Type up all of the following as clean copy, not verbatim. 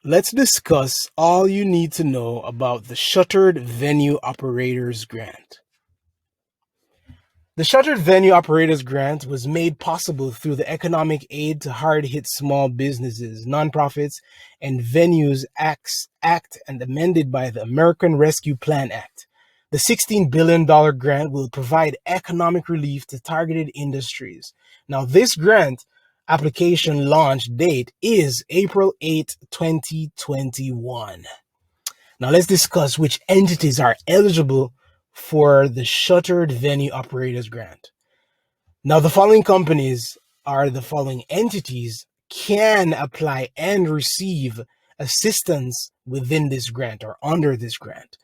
let's discuss all you need to know about the Shuttered Venue Operators Grant. The Shuttered Venue Operators Grant was made possible through the Economic Aid to Hard-Hit Small Businesses, Nonprofits, and Venues Act and amended by the American Rescue Plan Act. The $16 billion grant will provide economic relief to targeted industries. Now, this grant application launch date is April 8, 2021. Now, let's discuss which entities are eligible for the Shuttered Venue Operators Grant. Now, the following companies are the following entities can apply and receive assistance within this grant or under this grant.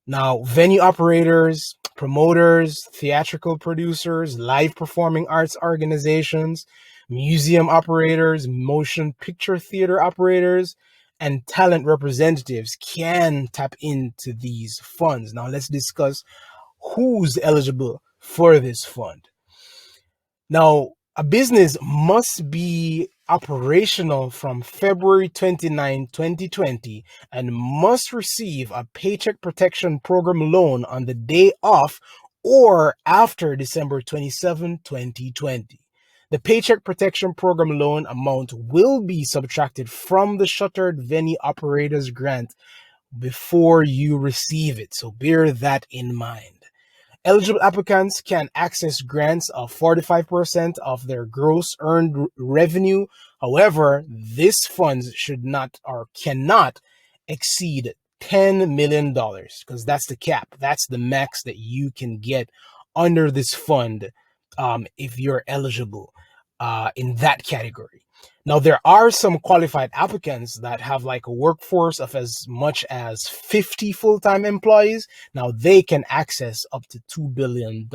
Now, venue operators, promoters, theatrical producers, live performing arts organizations, museum operators, motion picture theater operators, and talent representatives can tap into these funds. Now, let's discuss who's eligible for this fund. Now, a business must be operational from February 29, 2020 and must receive a Paycheck Protection Program loan on the day of or after December 27, 2020. The Paycheck Protection Program loan amount will be subtracted from the Shuttered Venue Operators Grant before you receive it, so bear that in mind. Eligible applicants can access grants of 45% of their gross earned revenue. However, this funds should not or cannot exceed $10 million because that's the cap. That's the max that you can get under this fund if you're eligible in that category. Now, there are some qualified applicants that have like a workforce of as much as 50 full-time employees. Now, they can access up to $2 billion.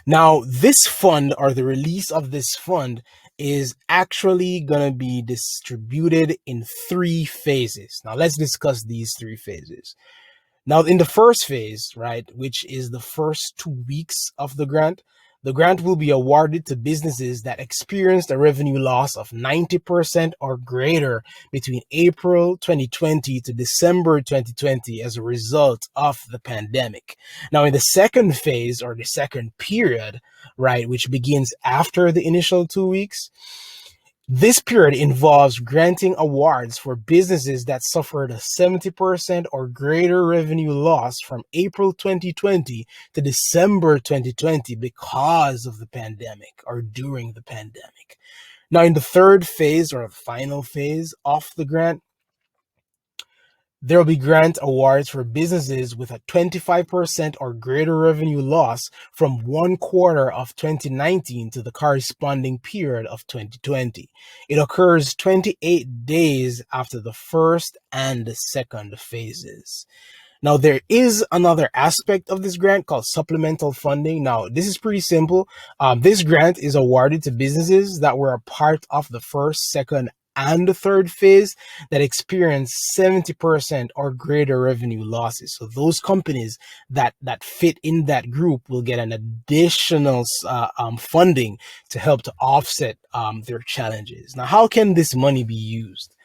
Now, this fund or the release of this fund is actually going to be distributed in 3 phases. Now, let's discuss these 3 phases. Now, in the first phase, right, which is the first 2 weeks of the grant will be awarded to businesses that experienced a revenue loss of 90% or greater between April 2020 to December 2020 as a result of the pandemic. Now, in the second phase or the second period, right, which begins after the initial 2 weeks, this period involves granting awards for businesses that suffered a 70% or greater revenue loss from April 2020 to December 2020 because of the pandemic or during the pandemic. Now, in the third phase or final phase of the grant, there will be grant awards for businesses with a 25% or greater revenue loss from 1 quarter of 2019 to the corresponding period of 2020. It occurs 28 days after the first and the second phases. Now, there is another aspect of this grant called supplemental funding. Now, this is pretty simple. This grant is awarded to businesses that were a part of the first, second, and the third phase that experience 70% or greater revenue losses. So those companies that fit in that group will get an additional funding to help to offset their challenges. Now, how can this money be used?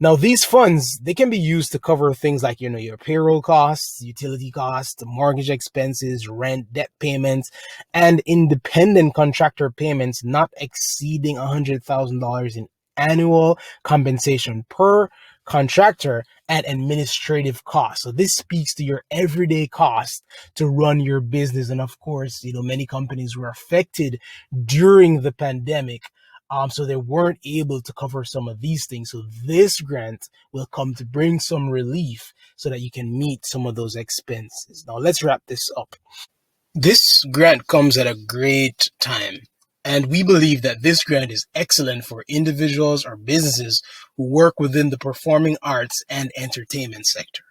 Now, these funds, they can be used to cover things like, your payroll costs, utility costs, mortgage expenses, rent, debt payments, and independent contractor payments not exceeding $100,000 in annual compensation per contractor and administrative costs. So this speaks to your everyday cost to run your business. And of course, many companies were affected during the pandemic. So they weren't able to cover some of these things. So this grant will come to bring some relief so that you can meet some of those expenses. Now let's wrap this up. This grant comes at a great time. And we believe that this grant is excellent for individuals or businesses who work within the performing arts and entertainment sector.